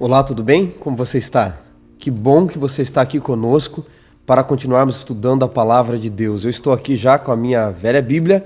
Olá, tudo bem? Como você está? Que bom que você está aqui conosco para continuarmos estudando a palavra de Deus. Eu estou aqui já com a minha velha Bíblia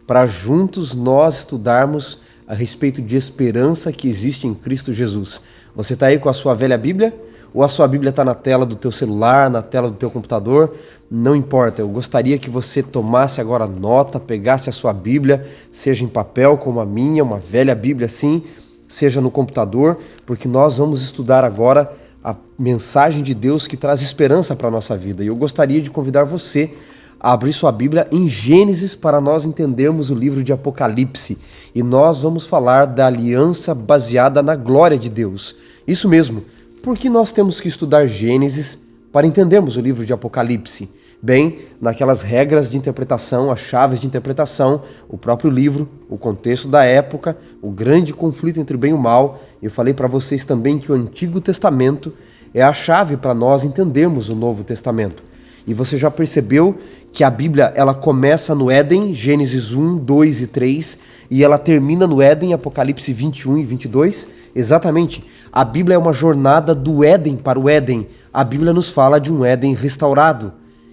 para juntos nós estudarmos a respeito de esperança que existe em Cristo Jesus. Você está aí com a sua velha Bíblia? Ou a sua Bíblia está na tela do teu celular, na tela do teu computador? Não importa, eu gostaria que você tomasse agora nota, pegasse a sua Bíblia, seja em papel como a minha, uma velha Bíblia assim, seja no computador, porque nós vamos estudar agora a mensagem de Deus que traz esperança para a nossa vida. E eu gostaria de convidar você a abrir sua Bíblia em Gênesis para nós entendermos o livro de Apocalipse. E nós vamos falar da aliança baseada na glória de Deus. Isso mesmo, porque nós temos que estudar Gênesis para entendermos o livro de Apocalipse. Bem, naquelas regras de interpretação, as chaves de interpretação, o próprio livro, o contexto da época, o grande conflito entre o bem e o mal. Eu falei para vocês também que o Antigo Testamento é a chave para nós entendermos o Novo Testamento. E você já percebeu que a Bíblia ela começa no Éden, Gênesis 1, 2 e 3, e ela termina no Éden, Apocalipse 21 e 22? Exatamente. A Bíblia é uma jornada do Éden para o Éden. A Bíblia nos fala de um Éden restaurado.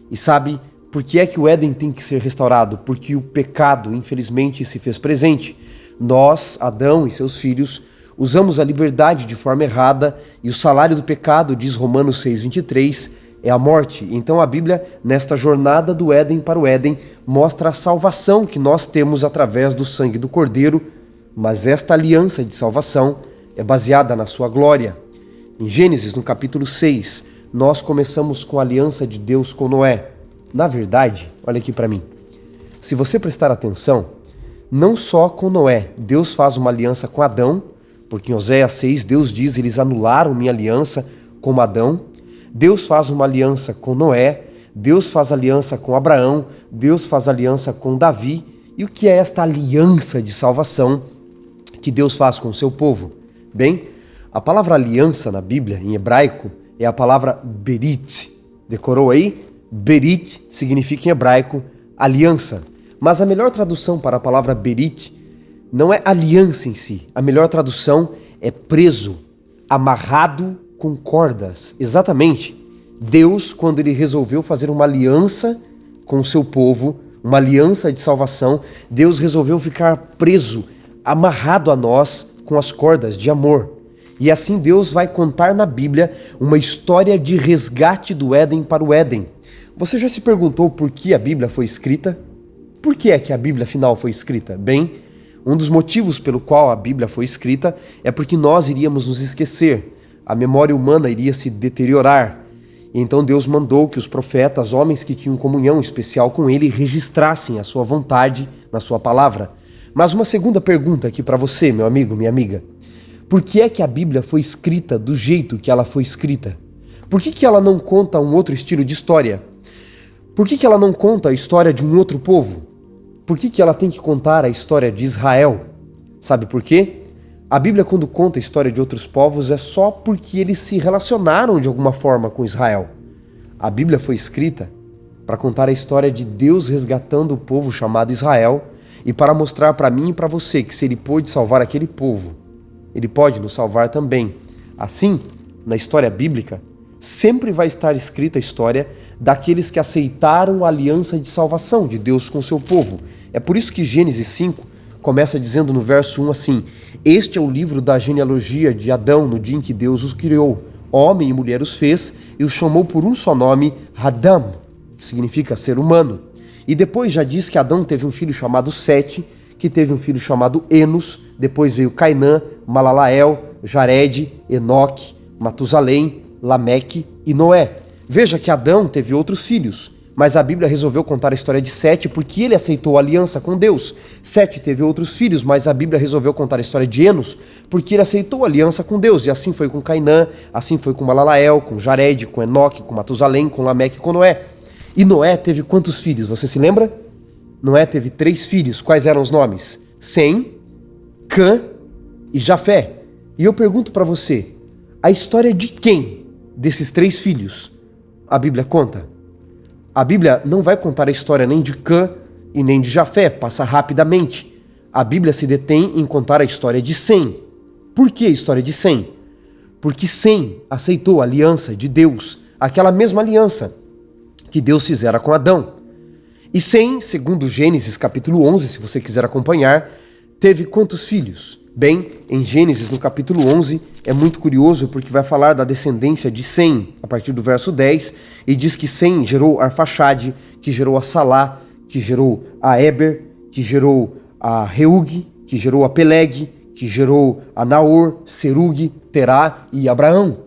E sabe por que é que o Éden tem que ser restaurado? Porque o pecado, infelizmente, se fez presente. Nós, Adão e seus filhos, usamos a liberdade de forma errada e o salário do pecado, diz Romanos 6,23, é a morte. Então a Bíblia, nesta jornada do Éden para o Éden, mostra a salvação que nós temos através do sangue do Cordeiro, mas esta aliança de salvação é baseada na sua glória. Em Gênesis, no capítulo 6, nós começamos com a aliança de Deus com Noé. Na verdade, olha aqui para mim, se você prestar atenção, não só com Noé, Deus faz uma aliança com Adão, porque em Oséias 6, Deus diz, eles anularam minha aliança com Adão. Deus faz uma aliança com Noé, Deus faz aliança com Abraão, Deus faz aliança com Davi. E o que é esta aliança de salvação que Deus faz com o seu povo? Bem, a palavra aliança na Bíblia, em hebraico, é a palavra berit. Decorou aí? Berit significa em hebraico aliança. Mas a melhor tradução para a palavra berit não é aliança em si. A melhor tradução é preso, amarrado com cordas. Exatamente. Deus, quando ele resolveu fazer uma aliança com o seu povo, uma aliança de salvação, Deus resolveu ficar preso, amarrado a nós com as cordas de amor. E assim Deus vai contar na Bíblia uma história de resgate do Éden para o Éden. Você já se perguntou por que a Bíblia foi escrita? Por que é que a Bíblia afinal foi escrita? Bem, um dos motivos pelo qual a Bíblia foi escrita é porque nós iríamos nos esquecer, a memória humana iria se deteriorar. E então Deus mandou que os profetas, homens que tinham comunhão especial com ele, registrassem a sua vontade na sua palavra. Mas uma segunda pergunta aqui para você, meu amigo, minha amiga. Por que é que a Bíblia foi escrita do jeito que ela foi escrita? Por que ela não conta um outro estilo de história? Por que ela não conta a história de um outro povo? Por que ela tem que contar a história de Israel? Sabe por quê? A Bíblia, quando conta a história de outros povos, é só porque eles se relacionaram de alguma forma com Israel. A Bíblia foi escrita para contar a história de Deus resgatando o povo chamado Israel e para mostrar para mim e para você que se ele pôde salvar aquele povo, ele pode nos salvar também. Assim, na história bíblica, sempre vai estar escrita a história daqueles que aceitaram a aliança de salvação de Deus com o seu povo. É por isso que Gênesis 5 começa dizendo no verso 1 assim: este é o livro da genealogia de Adão no dia em que Deus os criou. Homem e mulher os fez e os chamou por um só nome, Adam, que significa ser humano. E depois já diz que Adão teve um filho chamado Sete, que teve um filho chamado Enos, depois veio Cainã, Malalael, Jared, Enoque, Matusalém, Lameque e Noé. Veja que Adão teve outros filhos, mas a Bíblia resolveu contar a história de Sete porque ele aceitou a aliança com Deus. Sete teve outros filhos, mas a Bíblia resolveu contar a história de Enos porque ele aceitou a aliança com Deus. E assim foi com Cainã, assim foi com Malalael, com Jared, com Enoque, com Matusalém, com Lameque e com Noé. E Noé teve quantos filhos? Você se lembra? Noé teve 3 filhos. Quais eram os nomes? Sem, Cã e Jafé. E eu pergunto para você, a história de quem desses 3 filhos a Bíblia conta? A Bíblia não vai contar a história nem de Cã e nem de Jafé, passa rapidamente. A Bíblia se detém em contar a história de Sem. Por que a história de Sem? Porque Sem aceitou a aliança de Deus, aquela mesma aliança que Deus fizera com Adão. E Sem, segundo Gênesis capítulo 11, se você quiser acompanhar, teve quantos filhos? Bem, em Gênesis, no capítulo 11, é muito curioso porque vai falar da descendência de Sem, a partir do verso 10, e diz que Sem gerou Arfaxade, que gerou a Salá, que gerou a Eber, que gerou a Reug, que gerou a Peleg, que gerou a Naor, Serug, Terá e Abraão.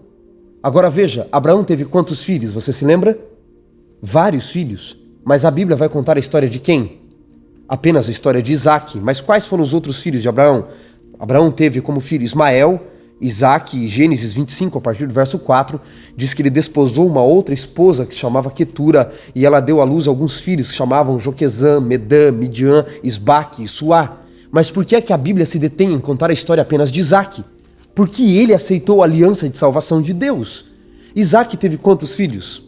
Agora veja, Abraão teve quantos filhos? Você se lembra? Vários filhos. Mas a Bíblia vai contar a história de quem? Apenas a história de Isaac. Mas quais foram os outros filhos de Abraão? Abraão teve como filho Ismael, Isaac, e Gênesis 25, a partir do verso 4, diz que ele desposou uma outra esposa que se chamava Quetura, e ela deu à luz alguns filhos que chamavam Joquezã, Medã, Midian, Isbaque e Suá. Mas por que é que a Bíblia se detém em contar a história apenas de Isaac? Porque ele aceitou a aliança de salvação de Deus. Isaac teve quantos filhos?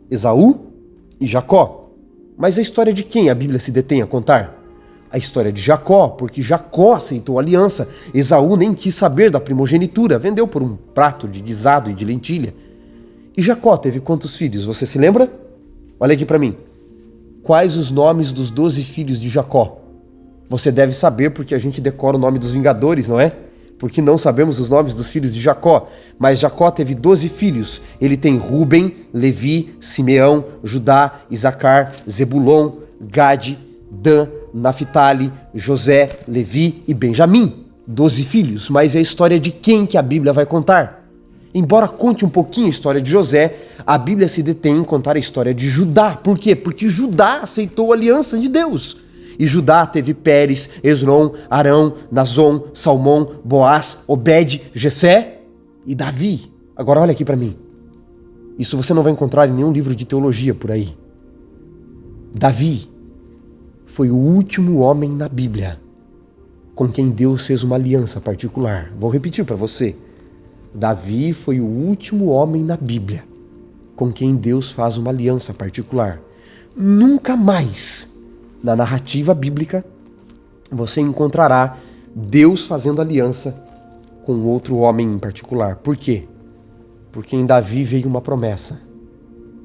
Esaú e Jacó. Mas a história de quem a Bíblia se detém a contar? A história de Jacó, porque Jacó aceitou a aliança. Esaú nem quis saber da primogenitura, vendeu por um prato de guisado e de lentilha. E Jacó teve quantos filhos? Você se lembra? Olha aqui para mim. Quais os nomes dos 12 filhos de Jacó? Você deve saber porque a gente decora o nome dos Vingadores, não é? Porque não sabemos os nomes dos filhos de Jacó. Mas Jacó teve 12 filhos. Ele tem Ruben, Levi, Simeão, Judá, Isacar, Zebulon, Gade, Dan, Naphtali, José, Levi e Benjamim. 12 filhos. Mas é a história de quem que a Bíblia vai contar? Embora conte um pouquinho a história de José, a Bíblia se detém em contar a história de Judá. Por quê? Porque Judá aceitou a aliança de Deus. E Judá teve Pérez, Esrom, Arão, Nazom, Salmão, Boaz, Obed, Jessé e Davi. Agora olha aqui para mim. Isso você não vai encontrar em nenhum livro de teologia por aí. Davi foi o último homem na Bíblia com quem Deus fez uma aliança particular. Vou repetir para você. Davi foi o último homem na Bíblia com quem Deus faz uma aliança particular. Nunca mais na narrativa bíblica você encontrará Deus fazendo aliança com outro homem em particular. Por quê? Porque em Davi veio uma promessa,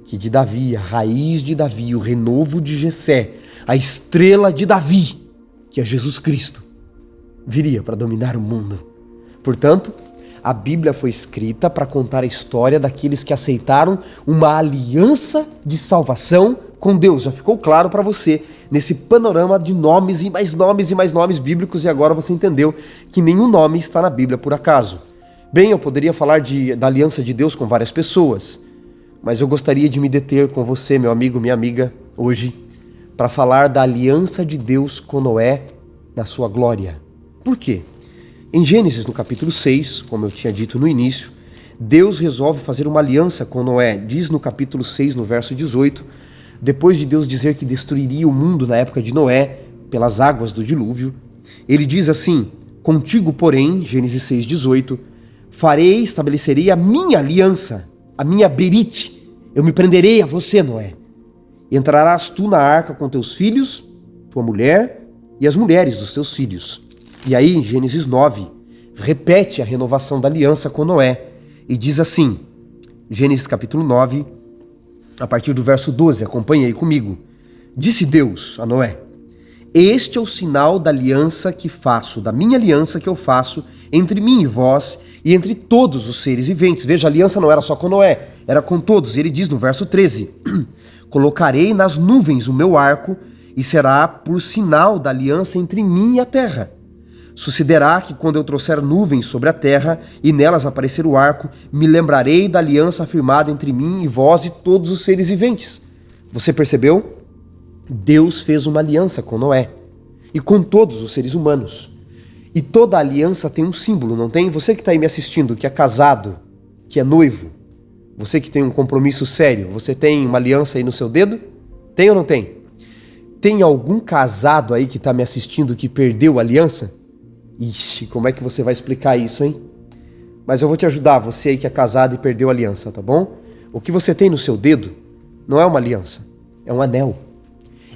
que de Davi, a raiz de Davi, o renovo de Jessé, a estrela de Davi, que é Jesus Cristo, viria para dominar o mundo. Portanto, a Bíblia foi escrita para contar a história daqueles que aceitaram uma aliança de salvação com Deus. Já ficou claro para você nesse panorama de nomes e mais nomes e mais nomes bíblicos, e agora você entendeu que nenhum nome está na Bíblia por acaso. Bem, eu poderia falar da aliança de Deus com várias pessoas, mas eu gostaria de me deter com você, meu amigo, minha amiga, hoje, para falar da aliança de Deus com Noé na sua glória. Por quê? Em Gênesis, no capítulo 6, como eu tinha dito no início, Deus resolve fazer uma aliança com Noé. Diz no capítulo 6, no verso 18, depois de Deus dizer que destruiria o mundo na época de Noé, pelas águas do dilúvio, ele diz assim: contigo, porém, Gênesis 6, 18, farei, estabelecerei a minha aliança, a minha berite, eu me prenderei a você, Noé. E entrarás tu na arca com teus filhos, tua mulher e as mulheres dos teus filhos. E aí, em Gênesis 9, repete a renovação da aliança com Noé e diz assim, Gênesis capítulo 9, a partir do verso 12, acompanhe aí comigo. Disse Deus a Noé: este é o sinal da aliança que faço, da minha aliança que eu faço entre mim e vós e entre todos os seres viventes. Veja, a aliança não era só com Noé, era com todos. Ele diz no verso 13, colocarei nas nuvens o meu arco e será por sinal da aliança entre mim e a terra. Sucederá que quando eu trouxer nuvens sobre a terra e nelas aparecer o arco, me lembrarei da aliança afirmada entre mim e vós e todos os seres viventes. Você percebeu? Deus fez uma aliança com Noé e com todos os seres humanos. E toda aliança tem um símbolo, não tem? Você que está aí me assistindo, que é casado, que é noivo, você que tem um compromisso sério, você tem uma aliança aí no seu dedo? Tem ou não tem? Tem algum casado aí que está me assistindo que perdeu a aliança? Ixi, como é que você vai explicar isso, hein? Mas eu vou te ajudar, você aí que é casado e perdeu a aliança, tá bom? O que você tem no seu dedo não é uma aliança, é um anel.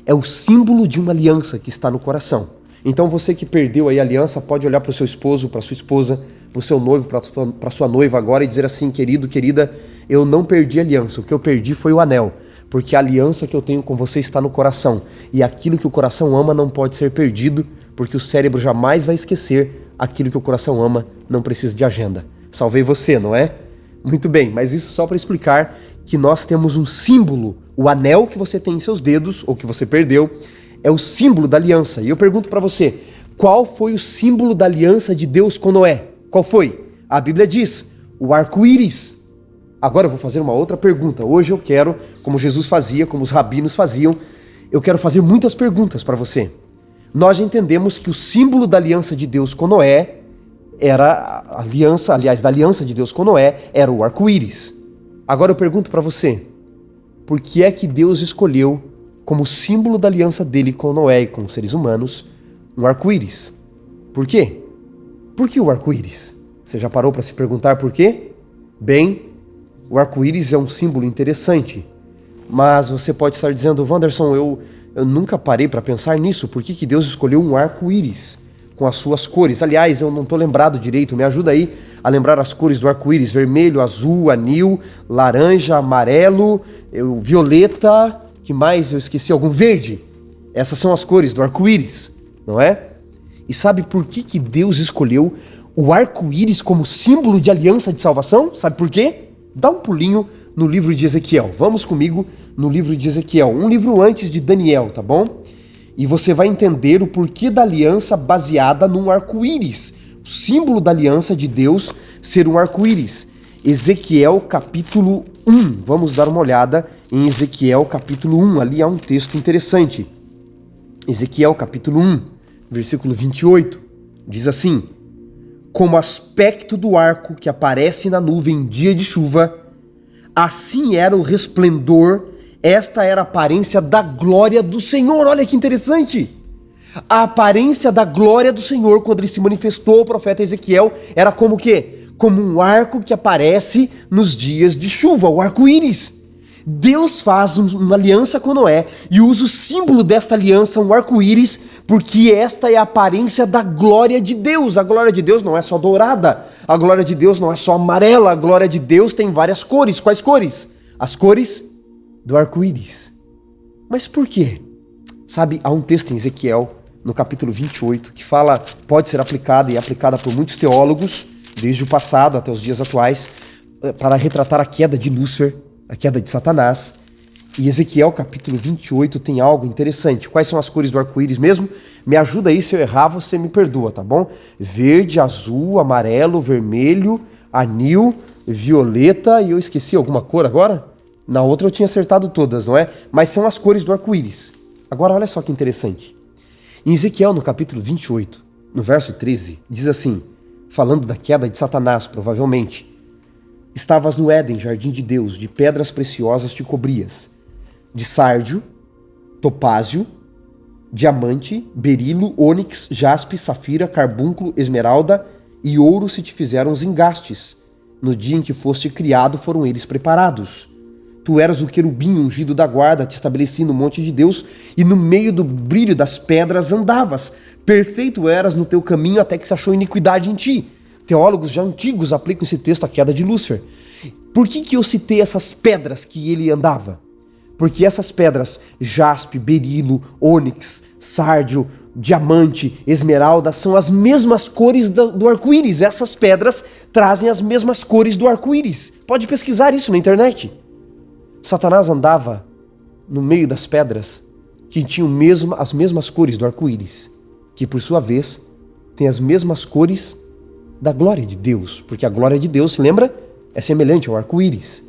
É o símbolo de uma aliança que está no coração. Então você que perdeu aí a aliança pode olhar para o seu esposo, para a sua esposa, para o seu noivo, para a sua noiva agora e dizer assim: querido, querida, eu não perdi a aliança, o que eu perdi foi o anel, porque a aliança que eu tenho com você está no coração, e aquilo que o coração ama não pode ser perdido, porque o cérebro jamais vai esquecer aquilo que o coração ama, não precisa de agenda. Salvei você, não é? Muito bem, mas isso só para explicar que nós temos um símbolo, o anel que você tem em seus dedos, ou que você perdeu, é o símbolo da aliança. E eu pergunto para você, qual foi o símbolo da aliança de Deus com Noé? Qual foi? A Bíblia diz, o arco-íris. Agora eu vou fazer uma outra pergunta. Hoje eu quero, como Jesus fazia, como os rabinos faziam, eu quero fazer muitas perguntas para você. Nós já entendemos que o símbolo da aliança de Deus com Noé era a aliança, aliás, da aliança de Deus com Noé, era o arco-íris. Agora eu pergunto para você, por que é que Deus escolheu como símbolo da aliança dele com Noé e com os seres humanos um arco-íris? Por quê? Por que o arco-íris? Você já parou para se perguntar por quê? Bem, o arco-íris é um símbolo interessante, mas você pode estar dizendo: Wanderson, eu nunca parei para pensar nisso, por que Deus escolheu um arco-íris com as suas cores? Aliás, eu não estou lembrado direito, me ajuda aí a lembrar as cores do arco-íris: vermelho, azul, anil, laranja, amarelo, violeta, que mais? Eu esqueci algum, verde. Essas são as cores do arco-íris, não é? E sabe por que Deus escolheu o arco-íris como símbolo de aliança de salvação? Sabe por quê? Dá um pulinho no livro de Ezequiel. Vamos comigo no livro de Ezequiel, um livro antes de Daniel, tá bom? E você vai entender o porquê da aliança baseada num arco-íris. O símbolo da aliança de Deus ser um arco-íris. Ezequiel capítulo 1. Vamos dar uma olhada em Ezequiel capítulo 1. Ali há um texto interessante. Ezequiel capítulo 1, versículo 28. Diz assim: como aspecto do arco que aparece na nuvem em dia de chuva, assim era o resplendor, esta era a aparência da glória do Senhor. Olha que interessante! A aparência da glória do Senhor, quando ele se manifestou ao profeta Ezequiel, era como o quê? Como um arco que aparece nos dias de chuva, o arco-íris. Deus faz uma aliança com Noé e usa o símbolo desta aliança, um arco-íris, porque esta é a aparência da glória de Deus. A glória de Deus não é só dourada, a glória de Deus não é só amarela, a glória de Deus tem várias cores. Quais cores? As cores do arco-íris. Mas por quê? Sabe, há um texto em Ezequiel, no capítulo 28, que fala, pode ser aplicada e é aplicada por muitos teólogos, desde o passado até os dias atuais, para retratar a queda de Lúcifer, a queda de Satanás. E Ezequiel capítulo 28 tem algo interessante. Quais são as cores do arco-íris mesmo? Me ajuda aí, se eu errar você me perdoa, tá bom? Verde, azul, amarelo, vermelho, anil, violeta, e eu esqueci alguma cor agora? Na outra eu tinha acertado todas, não é? Mas são as cores do arco-íris. Agora olha só que interessante. Em Ezequiel no capítulo 28, no verso 13, diz assim, falando da queda de Satanás provavelmente: estavas no Éden, jardim de Deus, de pedras preciosas te cobrias, de sárdio, topázio, diamante, berilo, ônix, jaspe, safira, carbúnculo, esmeralda e ouro se te fizeram os engastes. No dia em que foste criado foram eles preparados. Tu eras o querubim ungido da guarda, te estabeleci no monte de Deus, e no meio do brilho das pedras andavas. Perfeito eras no teu caminho até que se achou iniquidade em ti. Teólogos já antigos aplicam esse texto à queda de Lúcifer. Por que eu citei essas pedras que ele andava? Porque essas pedras, jaspe, berilo, ônix, sárdio, diamante, esmeralda, são as mesmas cores do arco-íris. Essas pedras trazem as mesmas cores do arco-íris. Pode pesquisar isso na internet. Satanás andava no meio das pedras que tinham as mesmas cores do arco-íris, que por sua vez tem as mesmas cores da glória de Deus, porque a glória de Deus, se lembra, é semelhante ao arco-íris.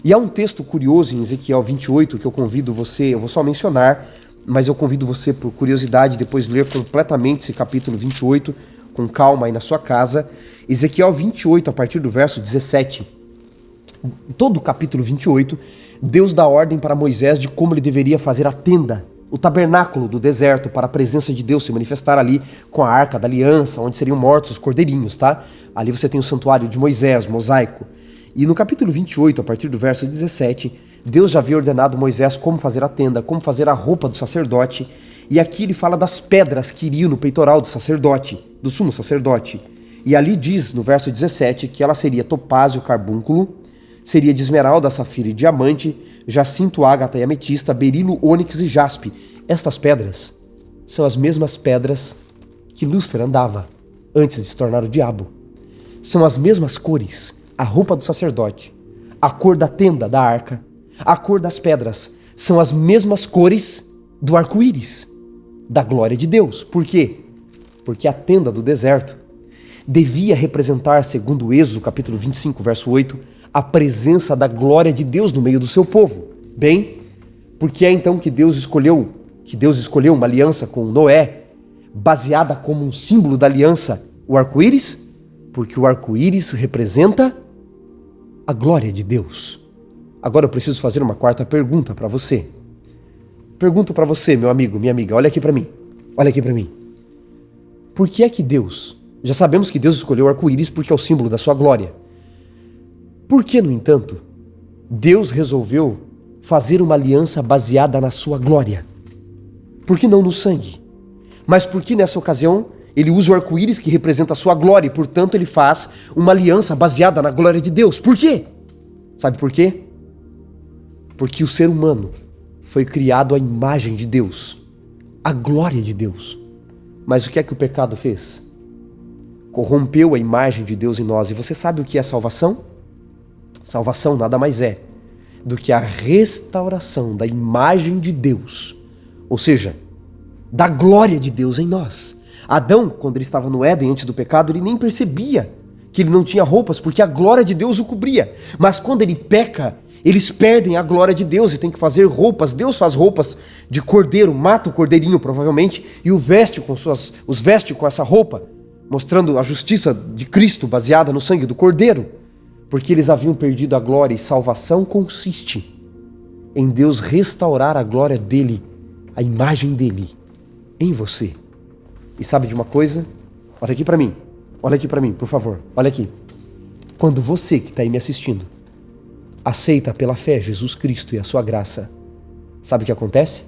E há um texto curioso em Ezequiel 28 que eu convido você, eu vou só mencionar, mas eu convido você por curiosidade depois ler completamente esse capítulo 28 com calma aí na sua casa. Ezequiel 28, a partir do verso 17. Todo o capítulo 28, Deus dá ordem para Moisés de como ele deveria fazer a tenda, o tabernáculo do deserto, para a presença de Deus se manifestar ali com a arca da aliança, onde seriam mortos os cordeirinhos, tá? Ali você tem o santuário de Moisés, mosaico. E no capítulo 28, a partir do verso 17, Deus já havia ordenado Moisés como fazer a tenda, como fazer a roupa do sacerdote. E aqui ele fala das pedras que iriam no peitoral do sacerdote, do sumo sacerdote. E ali diz, no verso 17, que ela seria topázio, carbúnculo, seria de esmeralda, safira e diamante, jacinto, ágata e ametista, berilo, ônix e jaspe. Estas pedras são as mesmas pedras que Lúcifer andava antes de se tornar o diabo. São as mesmas cores, a roupa do sacerdote, a cor da tenda da arca, a cor das pedras, são as mesmas cores do arco-íris, da glória de Deus. Por quê? Porque a tenda do deserto devia representar, segundo o Êxodo, capítulo 25, verso 8, a presença da glória de Deus no meio do seu povo. Bem, porque é então que Deus escolheu uma aliança com Noé, baseada como um símbolo da aliança, o arco-íris? Porque o arco-íris representa a glória de Deus. Agora eu preciso fazer uma quarta pergunta para você. Pergunto para você, meu amigo, minha amiga, olha aqui para mim. Olha aqui para mim. Por que é que Deus, já sabemos que Deus escolheu o arco-íris porque é o símbolo da sua glória. Por que, no entanto, Deus resolveu fazer uma aliança baseada na sua glória? Por que não no sangue? Mas por que nessa ocasião ele usa o arco-íris que representa a sua glória e, portanto, ele faz uma aliança baseada na glória de Deus? Por quê? Sabe por quê? Porque o ser humano foi criado à imagem de Deus, à glória de Deus. Mas o que é que o pecado fez? Corrompeu a imagem de Deus em nós. E você sabe o que é salvação? Salvação nada mais é do que a restauração da imagem de Deus, ou seja, da glória de Deus em nós. Adão, quando ele estava no Éden antes do pecado, ele nem percebia que ele não tinha roupas, porque a glória de Deus o cobria. Mas quando ele peca, eles perdem a glória de Deus e tem que fazer roupas. Deus faz roupas de cordeiro, mata o cordeirinho provavelmente e os veste com essa roupa, mostrando a justiça de Cristo baseada no sangue do cordeiro, porque eles haviam perdido a glória. E salvação consiste em Deus restaurar a glória dele, a imagem dele em você. E sabe de uma coisa? Olha aqui para mim, por favor, olha aqui. Quando você que está aí me assistindo aceita pela fé Jesus Cristo e a sua graça, sabe o que acontece?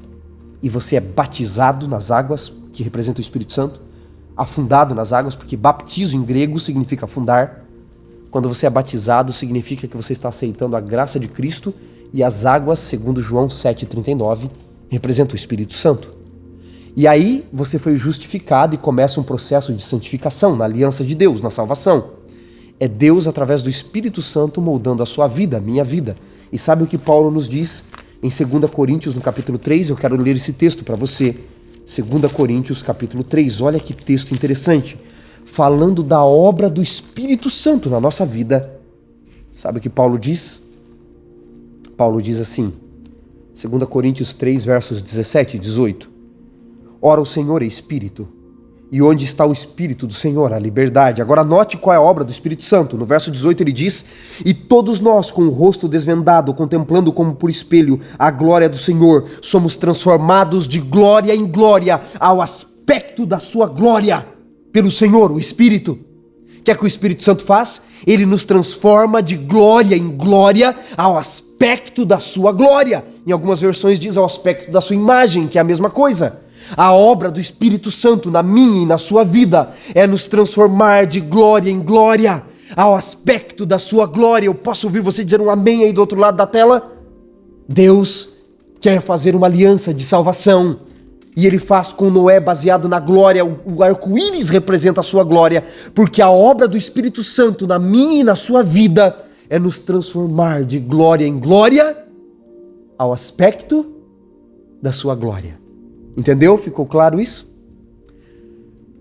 E você é batizado nas águas, que representam o Espírito Santo, afundado nas águas, porque baptizo em grego significa afundar. Quando você é batizado, significa que você está aceitando a graça de Cristo, e as águas, segundo João 7,39, representam o Espírito Santo. E aí você foi justificado e começa um processo de santificação na aliança de Deus, na salvação. É Deus, através do Espírito Santo, moldando a sua vida, a minha vida. E sabe o que Paulo nos diz em 2 Coríntios, no capítulo 3? Eu quero ler esse texto para você. 2 Coríntios, capítulo 3. Olha que texto interessante. Falando da obra do Espírito Santo na nossa vida. Sabe o que Paulo diz? Paulo diz assim, 2 Coríntios 3, versos 17 e 18. Ora, o Senhor é Espírito, e onde está o Espírito do Senhor, a liberdade. Agora note qual é a obra do Espírito Santo. No verso 18 ele diz: e todos nós, com o rosto desvendado, contemplando como por espelho a glória do Senhor, somos transformados de glória em glória ao aspecto da sua glória, pelo Senhor, o Espírito. O que é que o Espírito Santo faz? Ele nos transforma de glória em glória ao aspecto da sua glória. Em algumas versões diz ao aspecto da sua imagem, que é a mesma coisa. A obra do Espírito Santo na minha e na sua vida é nos transformar de glória em glória ao aspecto da sua glória. Eu posso ouvir você dizer um amém aí do outro lado da tela? Deus quer fazer uma aliança de salvação e ele faz com Noé baseado na glória. O arco-íris representa a sua glória, porque a obra do Espírito Santo na minha e na sua vida é nos transformar de glória em glória ao aspecto da sua glória. Entendeu? Ficou claro isso?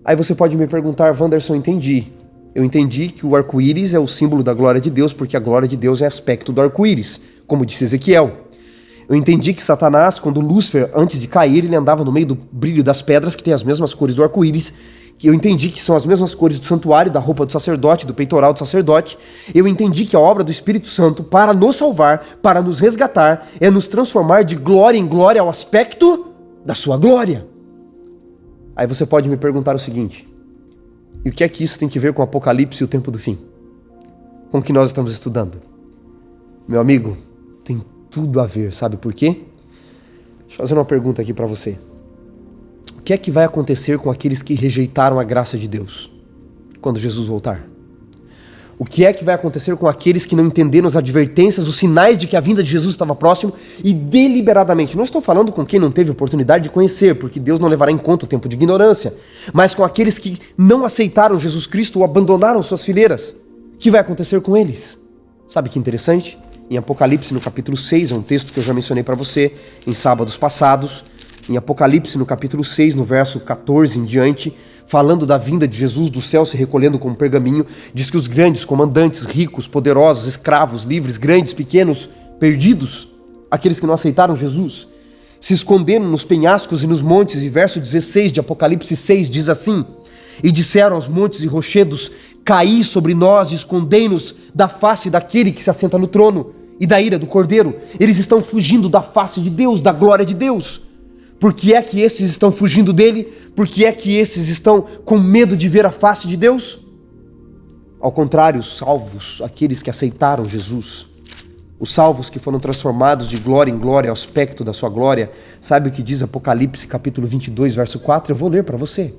Aí você pode me perguntar: Wanderson, entendi. Eu entendi que o arco-íris é o símbolo da glória de Deus, porque a glória de Deus é aspecto do arco-íris, como disse Ezequiel. Eu entendi que Satanás, quando Lúcifer, antes de cair, ele andava no meio do brilho das pedras, que tem as mesmas cores do arco-íris, que eu entendi que são as mesmas cores do santuário, da roupa do sacerdote, do peitoral do sacerdote. Eu entendi que a obra do Espírito Santo, para nos salvar, para nos resgatar, é nos transformar de glória em glória ao aspecto da sua glória. Aí você pode me perguntar o seguinte: e o que é que isso tem a ver com o Apocalipse e o tempo do fim? Com o que nós estamos estudando? Meu amigo, tem tudo a ver, sabe por quê? Deixa eu fazer uma pergunta aqui para você. O que é que vai acontecer com aqueles que rejeitaram a graça de Deus? quando Jesus voltar? O que é que vai acontecer com aqueles que não entenderam as advertências, os sinais de que a vinda de Jesus estava próximo e deliberadamente, não estou falando com quem não teve oportunidade de conhecer, porque Deus não levará em conta o tempo de ignorância, mas com aqueles que não aceitaram Jesus Cristo ou abandonaram suas fileiras? O que vai acontecer com eles? Sabe que interessante? Em Apocalipse, no capítulo 6, é um texto que eu já mencionei para você em sábados passados. Em Apocalipse, no capítulo 6, no verso 14 em diante, falando da vinda de Jesus do céu se recolhendo como pergaminho, diz que os grandes, comandantes, ricos, poderosos, escravos, livres, grandes, pequenos, perdidos, aqueles que não aceitaram Jesus, se esconderam nos penhascos e nos montes, e verso 16 de Apocalipse 6 diz assim: e disseram aos montes e rochedos, caí sobre nós e escondei-nos da face daquele que se assenta no trono e da ira do Cordeiro. Eles estão fugindo da face de Deus, da glória de Deus. Por que é que esses estão fugindo dele? Por que é que esses estão com medo de ver a face de Deus? Ao contrário, os salvos, aqueles que aceitaram Jesus, os salvos que foram transformados de glória em glória, ao aspecto da sua glória, sabe o que diz Apocalipse capítulo 22, verso 4? Eu vou ler para você.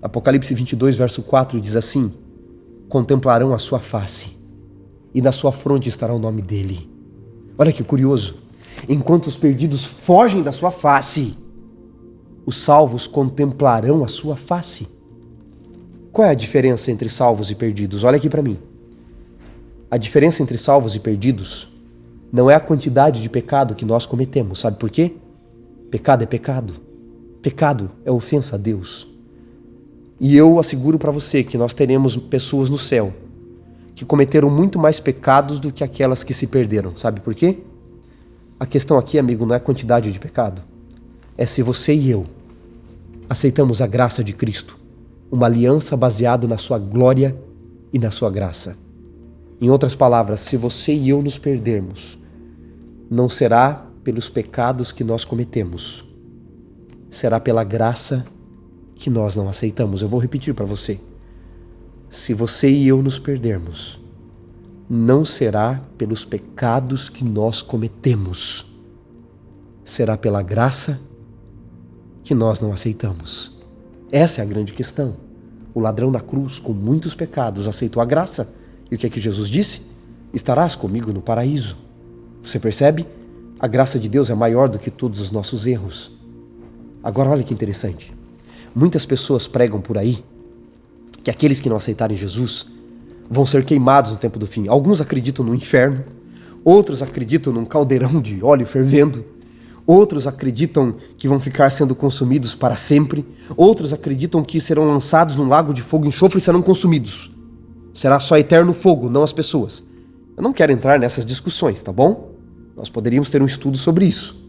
Apocalipse 22, verso 4 diz assim: contemplarão a sua face, e na sua fronte estará o nome dele. Olha que curioso. Enquanto os perdidos fogem da sua face, os salvos contemplarão a sua face. Qual é a diferença entre salvos e perdidos? Olha aqui para mim. A diferença entre salvos e perdidos não é a quantidade de pecado que nós cometemos. Sabe por quê? Pecado é pecado. Pecado é ofensa a Deus. E eu asseguro para você que nós teremos pessoas no céu que cometeram muito mais pecados do que aquelas que se perderam. Sabe por quê? A questão aqui, amigo, não é a quantidade de pecado. É se você e eu aceitamos a graça de Cristo, uma aliança baseada na sua glória e na sua graça. Em outras palavras, se você e eu nos perdermos, não será pelos pecados que nós cometemos, será pela graça que nós não aceitamos. Eu vou repetir para você. Se você e eu nos perdermos, não será pelos pecados que nós cometemos, será pela graça que nós não aceitamos. Essa é a grande questão. O ladrão da cruz, com muitos pecados, aceitou a graça. E o que é que Jesus disse? Estarás comigo no paraíso. Você percebe? A graça de Deus é maior do que todos os nossos erros. Agora olha que interessante. Muitas pessoas pregam por aí que aqueles que não aceitarem Jesus vão ser queimados no tempo do fim. Alguns acreditam no inferno, outros acreditam num caldeirão de óleo fervendo, outros acreditam que vão ficar sendo consumidos para sempre, outros acreditam que serão lançados num lago de fogo e enxofre e serão consumidos. Será só eterno fogo, não as pessoas. Eu não quero entrar nessas discussões, tá bom? Nós poderíamos ter um estudo sobre isso.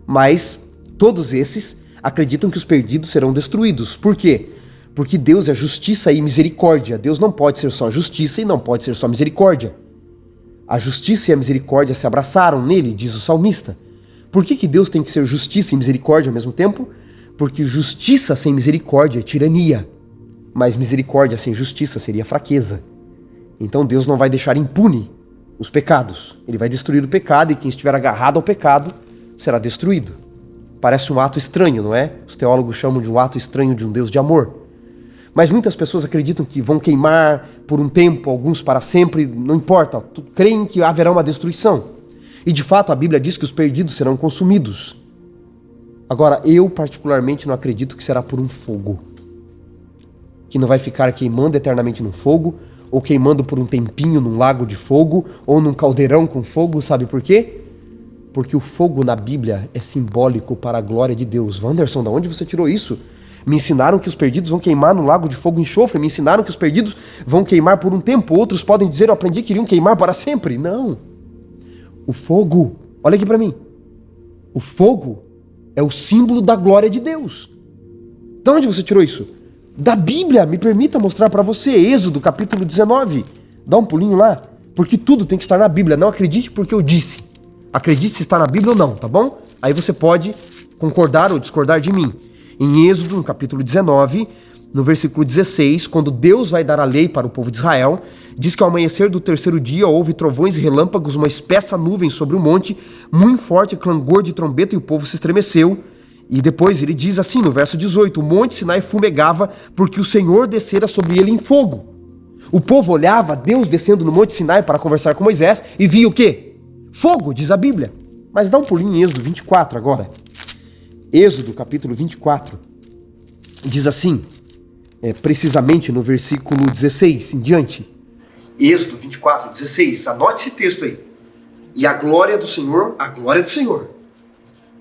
Mas todos esses acreditam que os perdidos serão destruídos. Por quê? Porque Deus é justiça e misericórdia. Deus não pode ser só justiça e não pode ser só misericórdia. A justiça e a misericórdia se abraçaram nele, diz o salmista. Por que Deus tem que ser justiça e misericórdia ao mesmo tempo? Porque justiça sem misericórdia é tirania, mas misericórdia sem justiça seria fraqueza. Então Deus não vai deixar impune os pecados. Ele vai destruir o pecado e quem estiver agarrado ao pecado será destruído. Parece um ato estranho, não é? Os teólogos chamam de um ato estranho de um Deus de amor. Mas muitas pessoas acreditam que vão queimar por um tempo, alguns para sempre, não importa, creem que haverá uma destruição. E de fato a Bíblia diz que os perdidos serão consumidos. Agora, eu particularmente não acredito que será por um fogo, que não vai ficar queimando eternamente num fogo, ou queimando por um tempinho num lago de fogo, ou num caldeirão com fogo. Sabe por quê? Porque o fogo na Bíblia é simbólico para a glória de Deus. Wanderson, de onde você tirou isso? Me ensinaram que os perdidos vão queimar no lago de fogo e enxofre. Me ensinaram que os perdidos vão queimar por um tempo. Outros podem dizer, eu aprendi que iriam queimar para sempre. Não. O fogo, olha aqui para mim. O fogo é o símbolo da glória de Deus. De onde você tirou isso? Da Bíblia. Me permita mostrar para você. Êxodo capítulo 19. Dá um pulinho lá. Porque tudo tem que estar na Bíblia. Não acredite porque eu disse. Acredite se está na Bíblia ou não, tá bom? Aí você pode concordar ou discordar de mim. Em Êxodo, no capítulo 19, no versículo 16, quando Deus vai dar a lei para o povo de Israel, diz que ao amanhecer do terceiro dia houve trovões e relâmpagos, uma espessa nuvem sobre o monte, muito forte clangor de trombeta, e o povo se estremeceu. E depois ele diz assim no verso 18: o monte Sinai fumegava porque o Senhor descera sobre ele em fogo. O povo olhava Deus descendo no monte Sinai para conversar com Moisés e via o quê? Fogo, diz a Bíblia. Mas dá um pulinho em Êxodo 24 agora. Êxodo capítulo 24 diz assim, precisamente no versículo 16 em diante. Êxodo 24, 16, anote esse texto aí. E a glória do Senhor,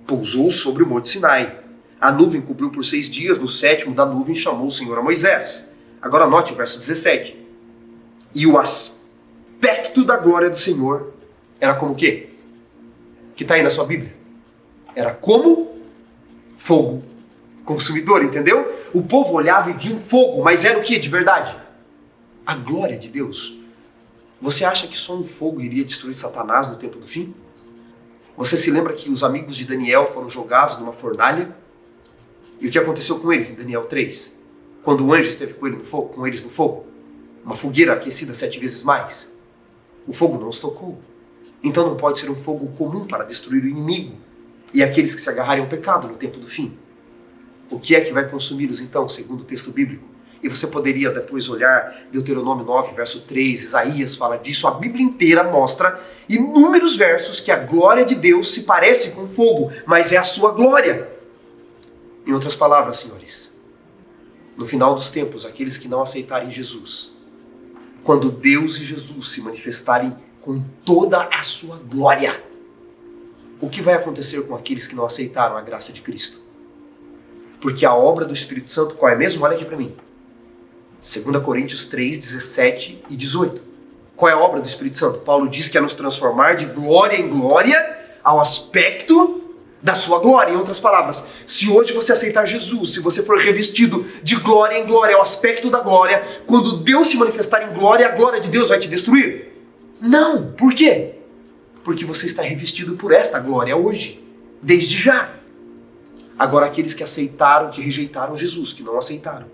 pousou sobre o monte Sinai. A nuvem cobriu por 6 dias, no 7º da nuvem chamou o Senhor a Moisés. Agora anote o verso 17. E o aspecto da glória do Senhor era como o quê? Que está aí na sua Bíblia. Era como fogo consumidor, entendeu? O povo olhava e via um fogo, mas era o que de verdade? A glória de Deus. Você acha que só um fogo iria destruir Satanás no tempo do fim? Você se lembra que os amigos de Daniel foram jogados numa fornalha? E o que aconteceu com eles em Daniel 3? Quando o anjo esteve com eles no fogo? Uma fogueira aquecida 7 vezes mais. O fogo não os tocou. Então não pode ser um fogo comum para destruir o inimigo e aqueles que se agarrarem ao pecado no tempo do fim. O que é que vai consumi-los então, segundo o texto bíblico? E você poderia depois olhar Deuteronômio 9, verso 3, Isaías fala disso. A Bíblia inteira mostra inúmeros versos que a glória de Deus se parece com fogo, mas é a sua glória. Em outras palavras, senhores, no final dos tempos, aqueles que não aceitarem Jesus, quando Deus e Jesus se manifestarem com toda a sua glória, o que vai acontecer com aqueles que não aceitaram a graça de Cristo? Porque a obra do Espírito Santo, qual é mesmo? Olha aqui para mim. 2 Coríntios 3, 17 e 18. Qual é a obra do Espírito Santo? Paulo diz que é nos transformar de glória em glória ao aspecto da sua glória. Em outras palavras, se hoje você aceitar Jesus, se você for revestido de glória em glória ao aspecto da glória, quando Deus se manifestar em glória, a glória de Deus vai te destruir? Não. Por quê? Porque você está revestido por esta glória hoje, desde já. Agora, aqueles que aceitaram, que rejeitaram Jesus, que não aceitaram,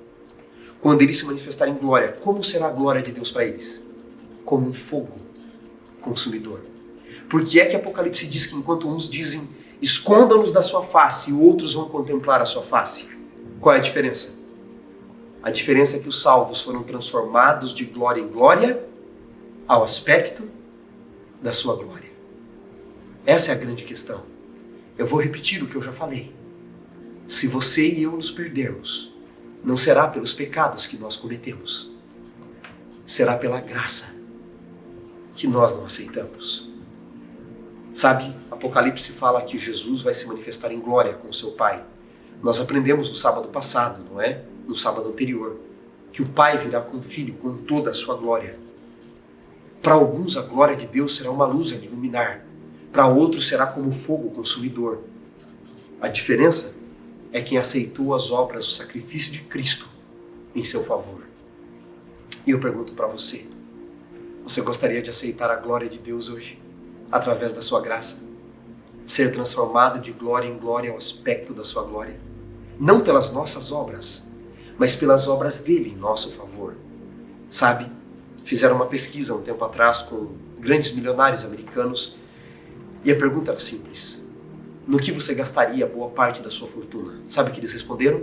quando eles se manifestarem em glória, como será a glória de Deus para eles? Como um fogo consumidor. Por que é que Apocalipse diz que enquanto uns dizem, esconda-nos da sua face, e outros vão contemplar a sua face? Qual é a diferença? A diferença é que os salvos foram transformados de glória em glória ao aspecto da sua glória. Essa é a grande questão. Eu vou repetir o que eu já falei. Se você e eu nos perdermos, não será pelos pecados que nós cometemos, será pela graça que nós não aceitamos. Sabe, Apocalipse fala que Jesus vai se manifestar em glória com o seu Pai. Nós aprendemos no sábado passado, não é? No sábado anterior, que o Pai virá com o Filho com toda a sua glória. Para alguns a glória de Deus será uma luz a iluminar, para outros será como fogo consumidor. A diferença é quem aceitou as obras, o sacrifício de Cristo em seu favor. E eu pergunto para você, você gostaria de aceitar a glória de Deus hoje, através da sua graça? Ser transformado de glória em glória ao aspecto da sua glória? Não pelas nossas obras, mas pelas obras dele em nosso favor. Sabe, fizeram uma pesquisa um tempo atrás com grandes milionários americanos e a pergunta era simples. No que você gastaria boa parte da sua fortuna? Sabe o que eles responderam?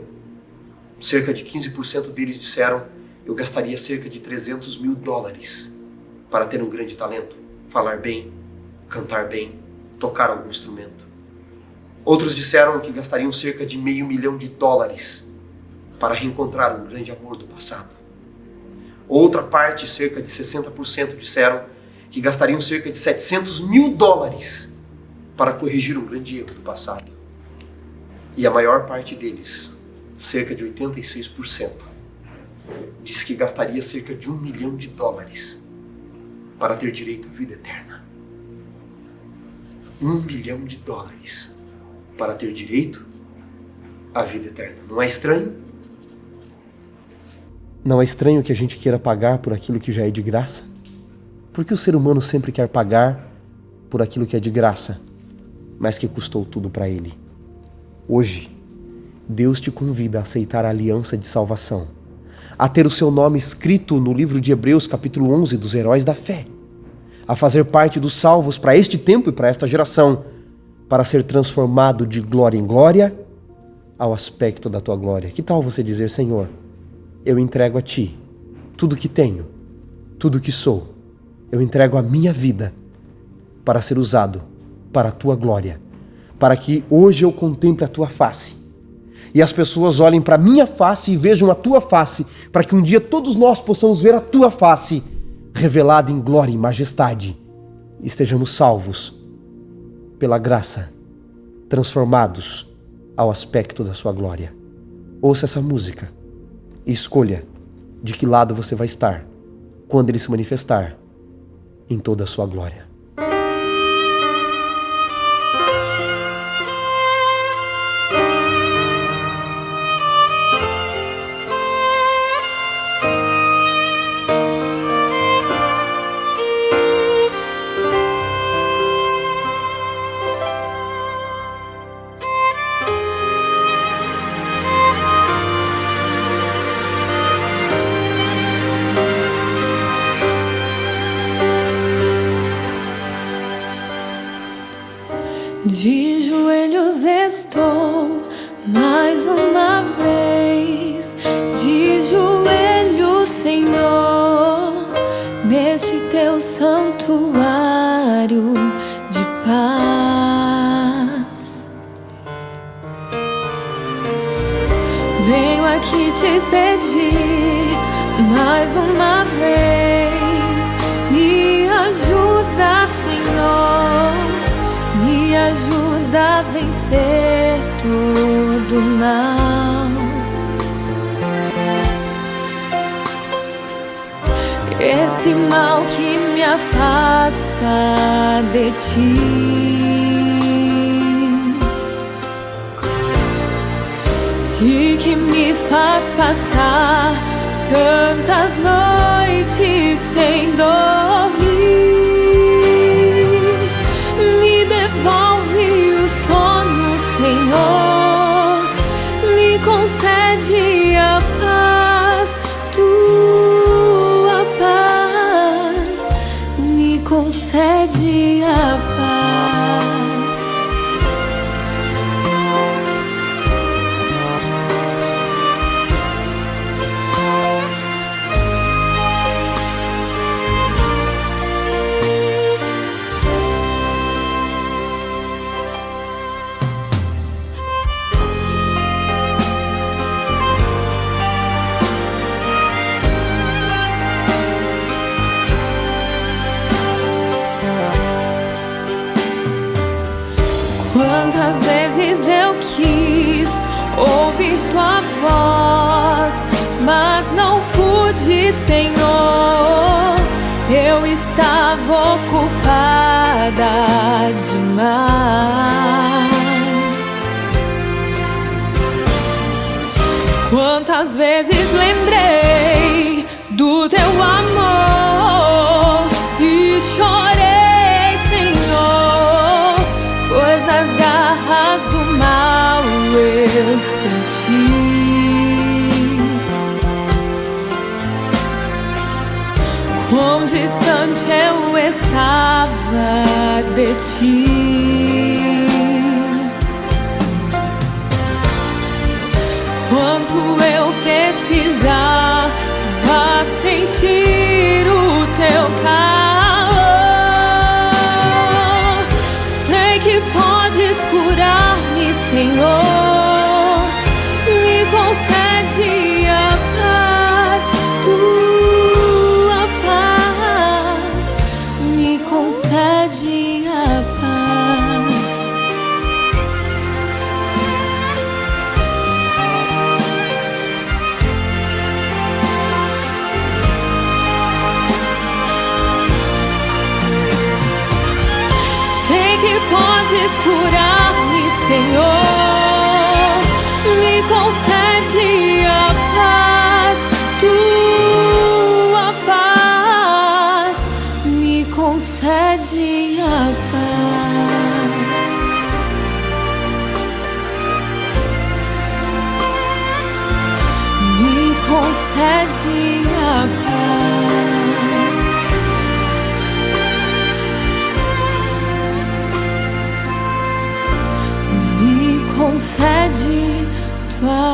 Cerca de 15% deles disseram, eu gastaria cerca de $300 mil para ter um grande talento, falar bem, cantar bem, tocar algum instrumento. Outros disseram que gastariam cerca de $500 mil para reencontrar um grande amor do passado. Outra parte, cerca de 60%, disseram que gastariam cerca de $700 mil para corrigir um grande erro do passado. E a maior parte deles, cerca de 86%, disse que gastaria cerca de $1 milhão para ter direito à vida eterna. $1 milhão para ter direito à vida eterna. Não é estranho? Não é estranho que a gente queira pagar por aquilo que já é de graça? Porque o ser humano sempre quer pagar por aquilo que é de graça, mas que custou tudo para ele. Hoje, Deus te convida a aceitar a aliança de salvação, a ter o seu nome escrito no livro de Hebreus, capítulo 11, dos heróis da fé, a fazer parte dos salvos para este tempo e para esta geração, para ser transformado de glória em glória ao aspecto da tua glória. Que tal você dizer: Senhor, eu entrego a ti tudo que tenho, tudo que sou. Eu entrego a minha vida para ser usado para a tua glória, para que hoje eu contemple a tua face e as pessoas olhem para a minha face e vejam a tua face, para que um dia todos nós possamos ver a tua face revelada em glória e majestade e estejamos salvos pela graça, transformados ao aspecto da sua glória. Ouça essa música e escolha de que lado você vai estar quando ele se manifestar em toda a sua glória. De joelhos estou mais uma vez, de joelhos, Senhor, neste teu santuário de paz. Venho aqui te pedir mais uma vez, me ajuda, Senhor, me ajuda a vencer todo mal. Esse mal que me afasta de ti e que me faz passar tantas noites sem dormir. Devolve o sono, Senhor, me concede a paz, tua paz, me concede a paz. Quantas vezes eu quis ouvir tua voz, mas não pude, Senhor. Eu estava ocupada demais. Quantas vezes lembrei do teu amor e chorei, Senhor, pois nas garras do mal eu senti quão distante eu estava de ti. Quanto eu precisava sentir o teu calor. Sei que podes curar-me, Senhor, me concede a paz, tua paz, me concede a paz. Sei que podes curar-me, Senhor, me concede a paz, tua paz, me concede a paz. Me concede a paz. Me concede paz.